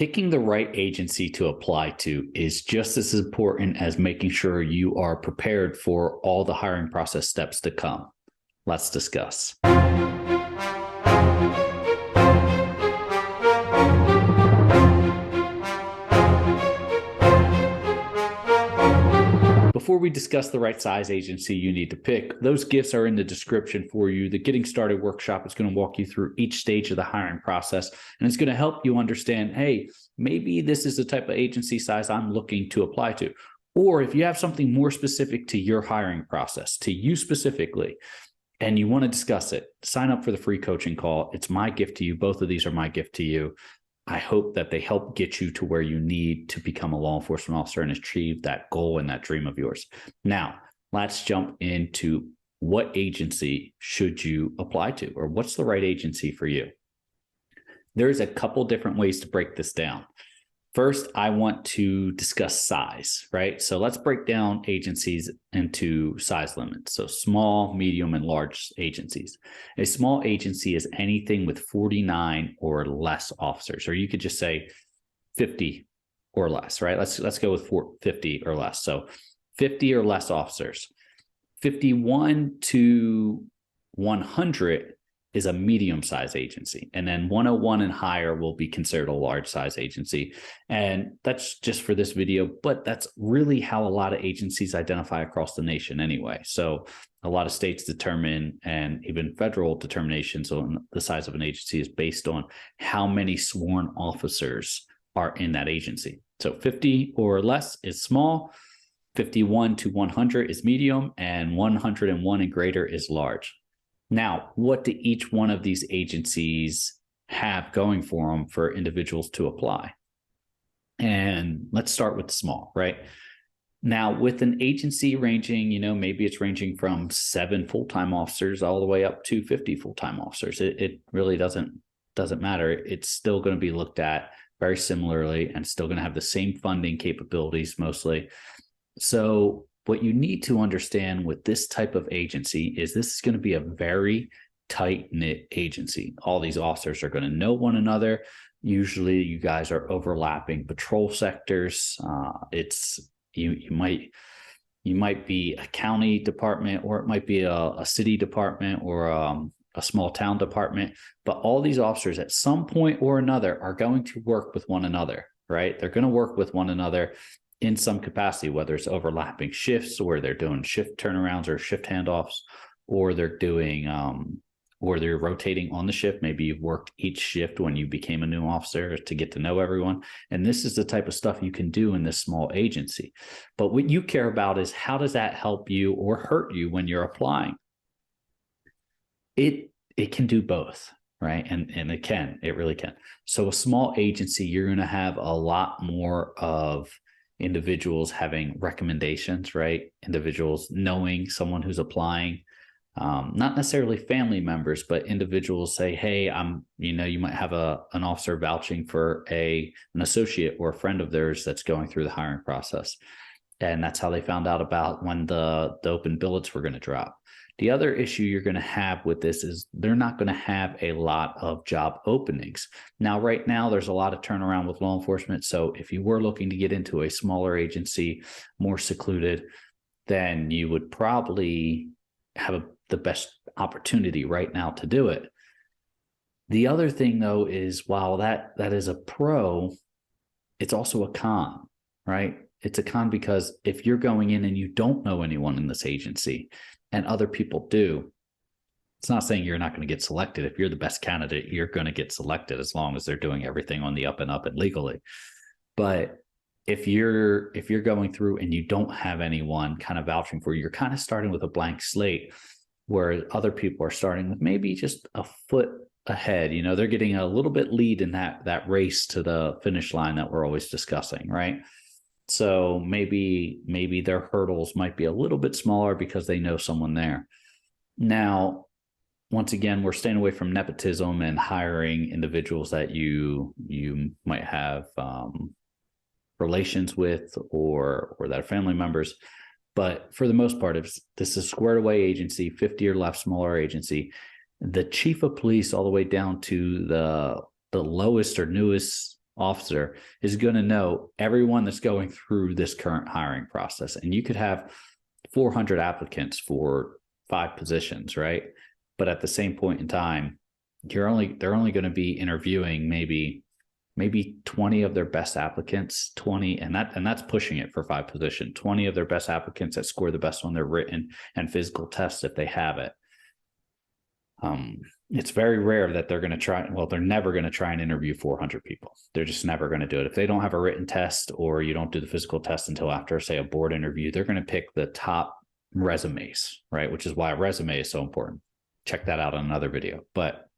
Picking the right agency to apply to is just as important as making sure you are prepared for all the hiring process steps to come. Let's discuss. Before we discuss the right size agency you need to pick, those gifts are in the description for you. The Getting Started workshop is going to walk you through each stage of the hiring process, and it's going to help you understand, hey, maybe this is the type of agency size I'm looking to apply to. Or if you have something more specific to your hiring process, to you specifically, and you want to discuss it, sign up for the free coaching call. It's my gift to you. Both of these are my gift to you. I hope that they help get you to where you need to become a law enforcement officer and achieve that goal and that dream of yours. Now, let's jump into what agency should you apply to, or what's the right agency for you? There's a couple different ways to break this down. First, I want to discuss size, right? So let's break down agencies into size limits. So small, medium, and large agencies. A small agency is anything with 49 or less officers, or you could just say 50 or less, right? Let's go with 50 or less. So 50 or less officers. 51 to 100 is a medium-sized agency. And then 101 and higher will be considered a large-size agency. And that's just for this video, but that's really how a lot of agencies identify across the nation anyway. So a lot of states determine, and even federal determinations on the size of an agency is based on how many sworn officers are in that agency. So 50 or less is small, 51 to 100 is medium, and 101 and greater is large. Now, what do each one of these agencies have going for them for individuals to apply? And let's start with small, right? Now, with an agency ranging, maybe it's ranging from 7 full-time officers all the way up to 50 full-time officers. It really doesn't matter. It's still going to be looked at very similarly and still going to have the same funding capabilities mostly. So what you need to understand with this type of agency is this is going to be a very tight-knit agency. All these officers are going to know one another. Usually you guys are overlapping patrol sectors. You might be a county department, or it might be a city department, or a small town department. But all these officers at some point or another are going to work with one another, right? They're going to work with one another in some capacity, whether it's overlapping shifts, or they're doing shift turnarounds or shift handoffs, or they're doing, or they're rotating on the shift. Maybe you've worked each shift when you became a new officer to get to know everyone. And this is the type of stuff you can do in this small agency. But what you care about is, how does that help you or hurt you when you're applying? It can do both, right? And it really can. So a small agency, you're going to have a lot more of individuals having recommendations, right? Individuals knowing someone who's applying, not necessarily family members, but individuals say, hey, you might have an officer vouching for an associate or a friend of theirs that's going through the hiring process. And that's how they found out about when the open billets were going to drop. The other issue you're going to have with this is they're not going to have a lot of job openings. Now, right now, there's a lot of turnaround with law enforcement. So if you were looking to get into a smaller agency, more secluded, then you would probably have the best opportunity right now to do it. The other thing, though, is while that is a pro, it's also a con, right? It's a con because if you're going in and you don't know anyone in this agency, and other people do, it's not saying you're not going to get selected. If you're the best candidate, you're going to get selected as long as they're doing everything on the up and up and legally. But if you're going through and you don't have anyone kind of vouching for you, you're kind of starting with a blank slate, where other people are starting with maybe just a foot ahead. They're getting a little bit lead in that race to the finish line that we're always discussing, right? So maybe their hurdles might be a little bit smaller because they know someone there. Now, once again, we're staying away from nepotism and hiring individuals that you might have relations with or that are family members. But for the most part, if this is a squared away agency, 50 or less, smaller agency, the chief of police all the way down to the lowest or newest officer is going to know everyone that's going through this current hiring process. And you could have 400 applicants for 5 positions, right? But at the same point in time, they're only going to be interviewing maybe 20 of their best applicants, 20, and that's pushing it for 5 positions, 20 of their best applicants that score the best on their written and physical tests if they have it. It's very rare that they're going to try. Well, they're never going to try and interview 400 people. They're just never going to do it. If they don't have a written test or you don't do the physical test until after, say, a board interview, they're going to pick the top resumes, right? Which is why a resume is so important. Check that out on another video. But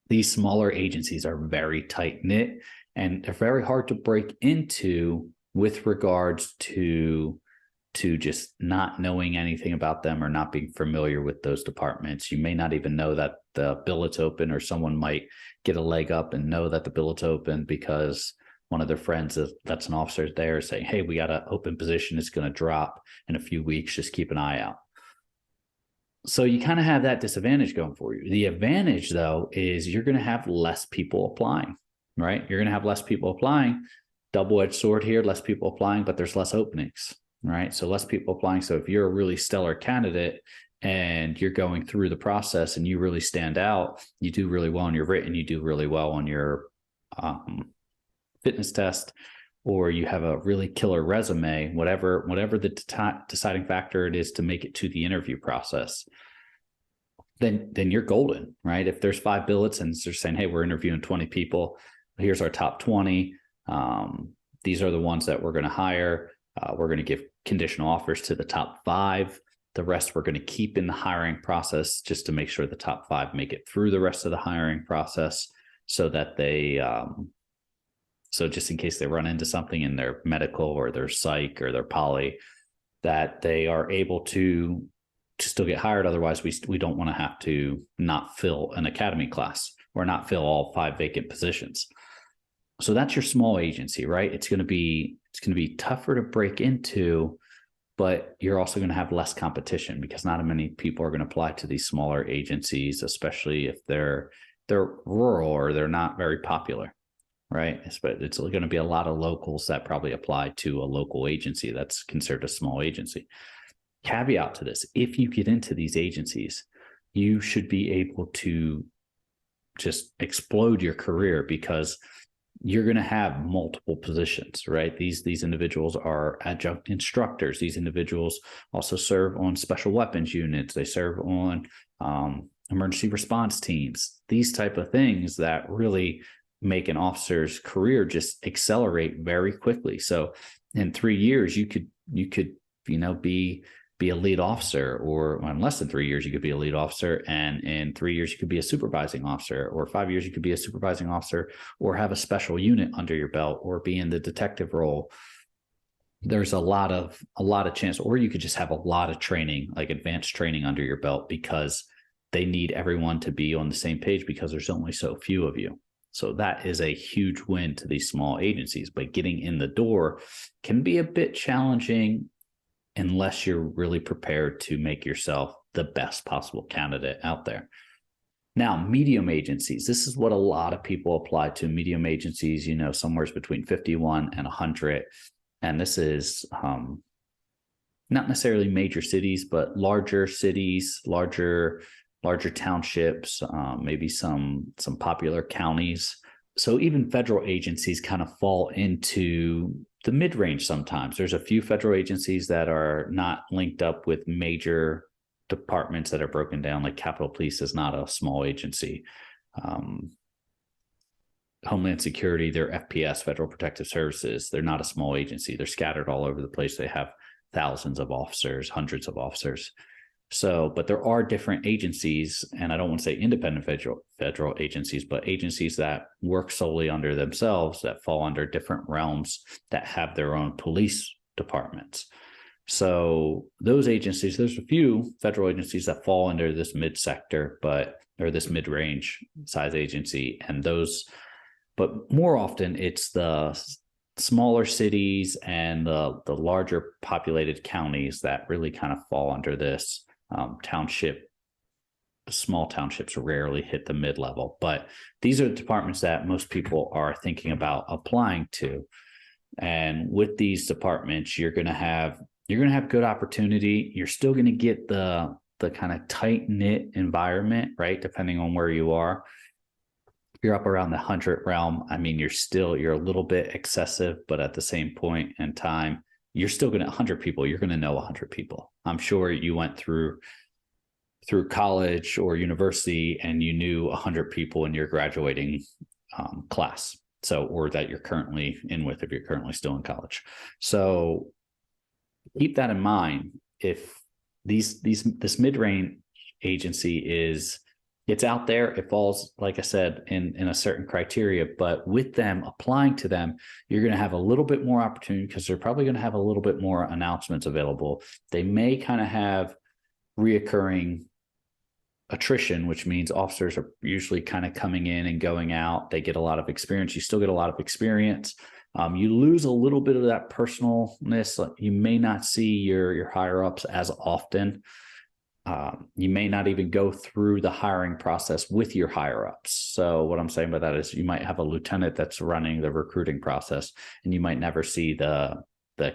these smaller agencies are very tight knit and they're very hard to break into with regards to just not knowing anything about them or not being familiar with those departments. You may not even know that the billet's open, or someone might get a leg up and know that the billet's open because one of their friends that's an officer there saying, hey, we got an open position. It's going to drop in a few weeks. Just keep an eye out. So you kind of have that disadvantage going for you. The advantage, though, is you're going to have less people applying, right? You're going to have less people applying. Double-edged sword here, less people applying, but there's less openings, right? So less people applying. So if you're a really stellar candidate and you're going through the process and you really stand out, you do really well on your written, you do really well on your fitness test, or you have a really killer resume, whatever the deciding factor it is to make it to the interview process, then you're golden, right? If there's 5 billets and they're saying, hey, we're interviewing 20 people, here's our top 20. These are the ones that we're going to hire. We're going to give conditional offers to the top 5. The rest we're going to keep in the hiring process just to make sure the top 5 make it through the rest of the hiring process, so that they so just in case they run into something in their medical or their psych or their poly, that they are able to still get hired. Otherwise, we don't want to have to not fill an academy class or not fill all 5 vacant positions. So that's your small agency, right? It's going to be tougher to break into, but you're also going to have less competition because not many people are going to apply to these smaller agencies, especially if they're rural or they're not very popular, right? It's going to be a lot of locals that probably apply to a local agency that's considered a small agency. Caveat to this, if you get into these agencies, you should be able to just explode your career because you're going to have multiple positions, right? These individuals are adjunct instructors. These individuals also serve on special weapons units. They serve on emergency response teams, these type of things that really make an officer's career just accelerate very quickly. So in 3 years, you could be a lead officer, or in less than 3 years, you could be a lead officer. And in 3 years, you could be a supervising officer, or 5 years, you could be a supervising officer, or have a special unit under your belt, or be in the detective role. There's a lot of chance, or you could just have a lot of training, like advanced training under your belt, because they need everyone to be on the same page because there's only so few of you. So that is a huge win to these small agencies, but getting in the door can be a bit challenging unless you're really prepared to make yourself the best possible candidate out there. Now, medium agencies, this is what a lot of people apply to. Medium agencies, somewhere between 51 and 100. And this is not necessarily major cities, but larger cities, larger townships, maybe some popular counties. So even federal agencies kind of fall into the mid-range sometimes. There's a few federal agencies that are not linked up with major departments that are broken down, like Capitol Police is not a small agency. Homeland Security, they're FPS, Federal Protective Services. They're not a small agency. They're scattered all over the place. They have thousands of officers, hundreds of officers. So, but there are different agencies, and I don't want to say independent federal agencies, but agencies that work solely under themselves, that fall under different realms, that have their own police departments. So those agencies, there's a few federal agencies that fall under this mid-sector, or this mid-range size agency, and those, but more often it's the smaller cities and the larger populated counties that really kind of fall under this township small townships rarely hit the mid-level, but these are the departments that most people are thinking about applying to. And with these departments, you're going to have good opportunity. You're still going to get the kind of tight knit environment, right? Depending on where you are. If you're up around the 100 realm, I mean, you're a little bit excessive, but at the same point in time, you're still going to 100 people. You're going to know 100 people. I'm sure you went through college or university and you knew 100 people in your graduating class. So, or that you're currently in with, if you're currently still in college. So keep that in mind. If this mid-range agency it's out there, it falls, like I said, in a certain criteria, but with them applying to them, you're going to have a little bit more opportunity because they're probably going to have a little bit more announcements available. They may kind of have reoccurring attrition, which means officers are usually kind of coming in and going out. They get a lot of experience. You still get a lot of experience. You lose a little bit of that personalness. You may not see your higher ups as often. You may not even go through the hiring process with your higher ups. So what I'm saying by that is you might have a lieutenant that's running the recruiting process, and you might never see the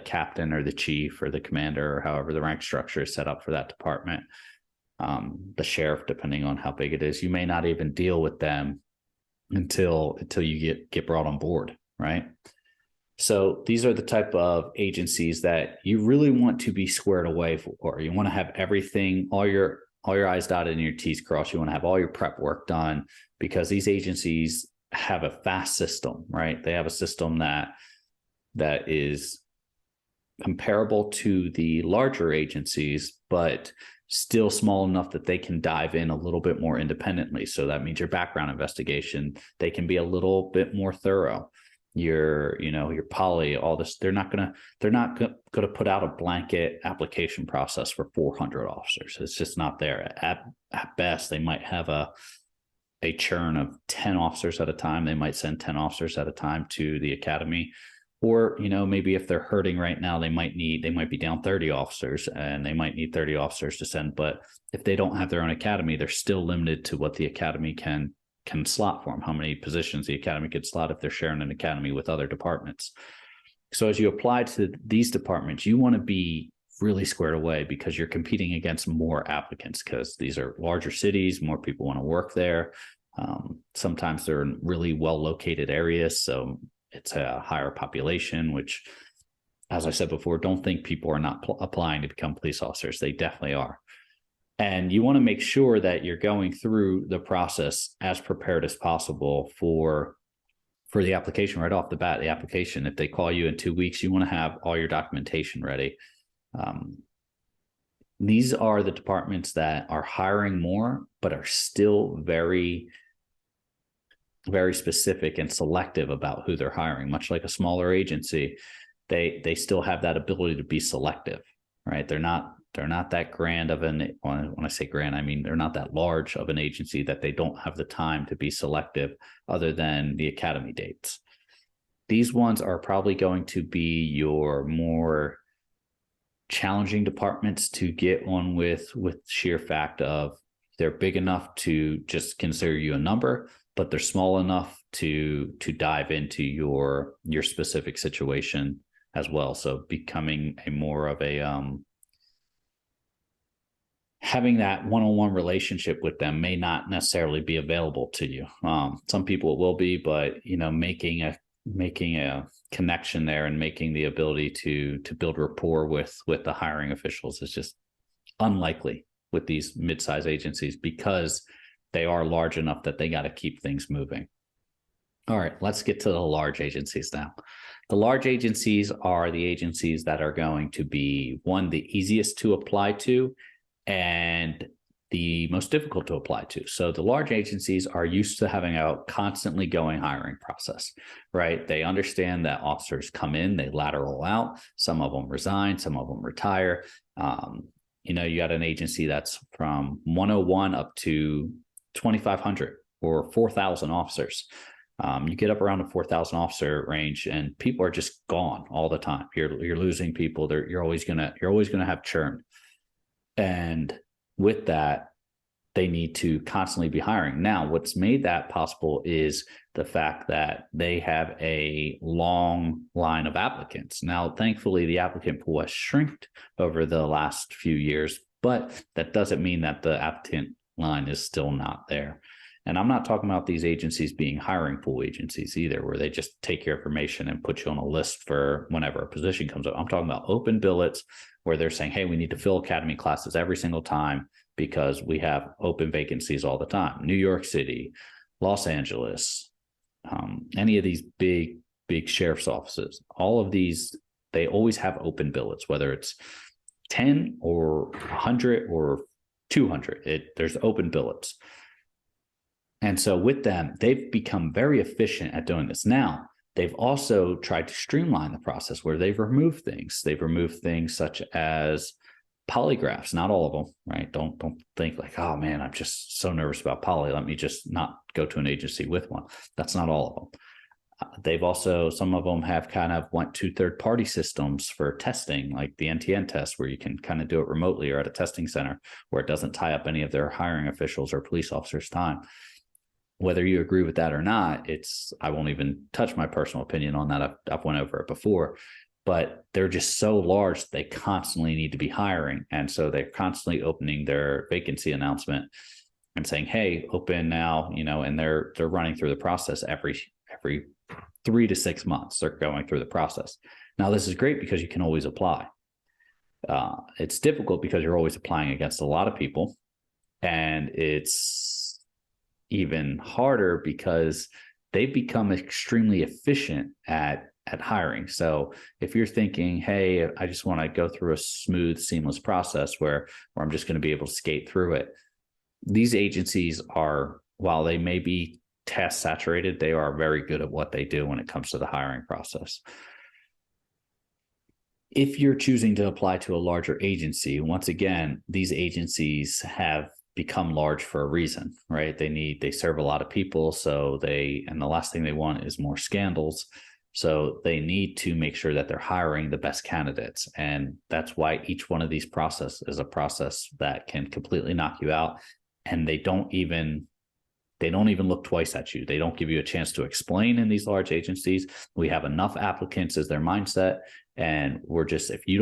captain or the chief or the commander, or however the rank structure is set up for that department. The sheriff, depending on how big it is, you may not even deal with them until you get brought on board, right? So these are the type of agencies that you really want to be squared away for. You want to have everything, all your I's dotted and your T's crossed. You want to have all your prep work done, because these agencies have a fast system, right? They have a system that is comparable to the larger agencies, but still small enough that they can dive in a little bit more independently. So that means your background investigation, they can be a little bit more thorough. Your poly, all this, they're not gonna put out a blanket application process for 400 officers. It's just not there. At best, they might have a churn of 10 officers at a time. They might send 10 officers at a time to the academy. Or, maybe if they're hurting right now, they might be down 30 officers and they might need 30 officers to send. But if they don't have their own academy, they're still limited to what the academy can slot for them, how many positions the academy could slot if they're sharing an academy with other departments. So as you apply to these departments, you want to be really squared away, because you're competing against more applicants, because these are larger cities, more people want to work there. Sometimes they're in really well-located areas, so it's a higher population, which, as I said before, don't think people are not applying to become police officers. They definitely are. And you want to make sure that you're going through the process as prepared as possible for the application right off the bat. The application, if they call you in 2 weeks, you want to have all your documentation ready. These are the departments that are hiring more, but are still very, very specific and selective about who they're hiring. Much like a smaller agency, they still have that ability to be selective, right? They're not that grand of an, when I say grand, I mean they're not that large of an agency that they don't have the time to be selective other than the academy dates. These ones are probably going to be your more challenging departments to get on with sheer fact of they're big enough to just consider you a number, but they're small enough to dive into your specific situation as well. So becoming a more of a having that one-on-one relationship with them may not necessarily be available to you. Some people it will be, but making a connection there and making the ability to build rapport with the hiring officials is just unlikely with these mid-size agencies, because they are large enough that they got to keep things moving. All right, let's get to the large agencies now. The large agencies are the agencies that are going to be, one, the easiest to apply to and the most difficult to apply to. So the large agencies are used to having a constantly going hiring process, right? They understand that officers come in, they lateral out, some of them resign, some of them retire. You got an agency that's from 101 up to 2,500 or 4,000 officers. You get up around the 4,000 officer range, and people are just gone all the time. You're losing people. You're always gonna have churn. And with that, they need to constantly be hiring. Now, what's made that possible is the fact that they have a long line of applicants. Now, thankfully, the applicant pool has shrinked over the last few years, but that doesn't mean that the applicant line is still not there. And I'm not talking about these agencies being hiring pool agencies either, where they just take your information and put you on a list for whenever a position comes up. I'm talking about open billets where they're saying, hey, we need to fill academy classes every single time because we have open vacancies all the time. New York City, Los Angeles, any of these big sheriff's offices, all of these, they always have open billets, whether it's 10 or 100 or 200, there's open billets. And so with them, they've become very efficient at doing this. Now, they've also tried to streamline the process where they've removed things. They've removed things such as polygraphs, not all of them, right? Don't think like, oh man, I'm just so nervous about poly. Let me just not go to an agency with one. That's not all of them. They've also, some of them have kind of went to third-party systems for testing, like the NTN test, where you can kind of do it remotely or at a testing center where it doesn't tie up any of their hiring officials or police officers' time. Whether you agree with that or not, I won't even touch my personal opinion on that. I've went over it before, but they're just so large, they constantly need to be hiring. And so they're constantly opening their vacancy announcement and saying, hey, open now, and they're running through the process every 3 to 6 months. They're going through the process. Now, this is great because you can always apply. It's difficult because you're always applying against a lot of people, and it's even harder because they've become extremely efficient at hiring. So if you're thinking, hey, I just want to go through a smooth, seamless process where I'm just going to be able to skate through it, these agencies are, while they may be task saturated, they are very good at what they do when it comes to the hiring process. If you're choosing to apply to a larger agency, once again, these agencies have become large for a reason, right? They serve a lot of people. And the last thing they want is more scandals. So they need to make sure that they're hiring the best candidates. And that's why each one of these processes is a process that can completely knock you out. And they don't even look twice at you. They don't give you a chance to explain in these large agencies. We have enough applicants as their mindset. And we're just, if you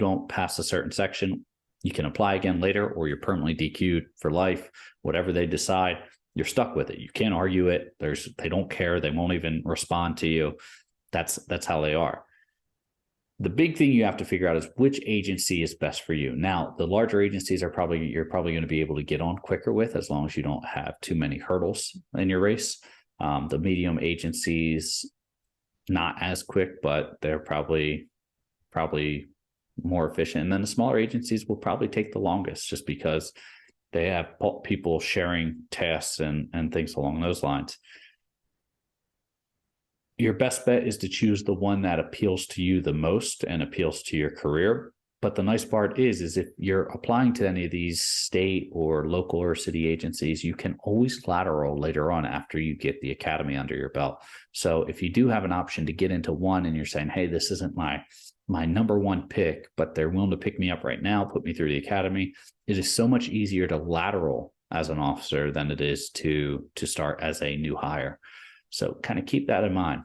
don't pass a certain section, you can apply again later, or you're permanently DQ'd for life. Whatever they decide, you're stuck with it. You can't argue it. They don't care. They won't even respond to you. That's how they are. The big thing you have to figure out is which agency is best for you. Now, the larger agencies you're probably going to be able to get on quicker with, as long as you don't have too many hurdles in your race. The medium agencies, not as quick, but they're probably more efficient. And then the smaller agencies will probably take the longest, just because they have people sharing tasks and things along those lines. Your best bet is to choose the one that appeals to you the most and appeals to your career. But the nice part is if you're applying to any of these state or local or city agencies, you can always lateral later on after you get the academy under your belt. So if you do have an option to get into one and you're saying, hey, this isn't my number one pick, but they're willing to pick me up right now, put me through the academy, it is so much easier to lateral as an officer than it is to start as a new hire. So kind of keep that in mind.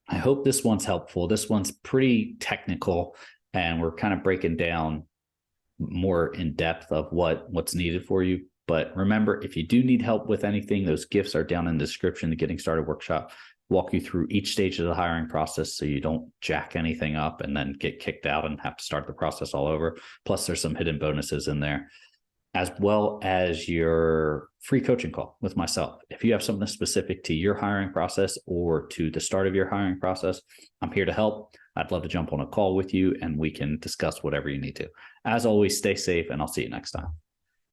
I hope this one's helpful. This one's pretty technical, and we're kind of breaking down more in depth of what's needed for you. But remember, if you do need help with anything, those gifts are down in the description. The Getting Started workshop walk you through each stage of the hiring process so you don't jack anything up and then get kicked out and have to start the process all over. Plus, there's some hidden bonuses in there, as well as your free coaching call with myself. If you have something specific to your hiring process or to the start of your hiring process, I'm here to help. I'd love to jump on a call with you and we can discuss whatever you need to. As always, stay safe, and I'll see you next time.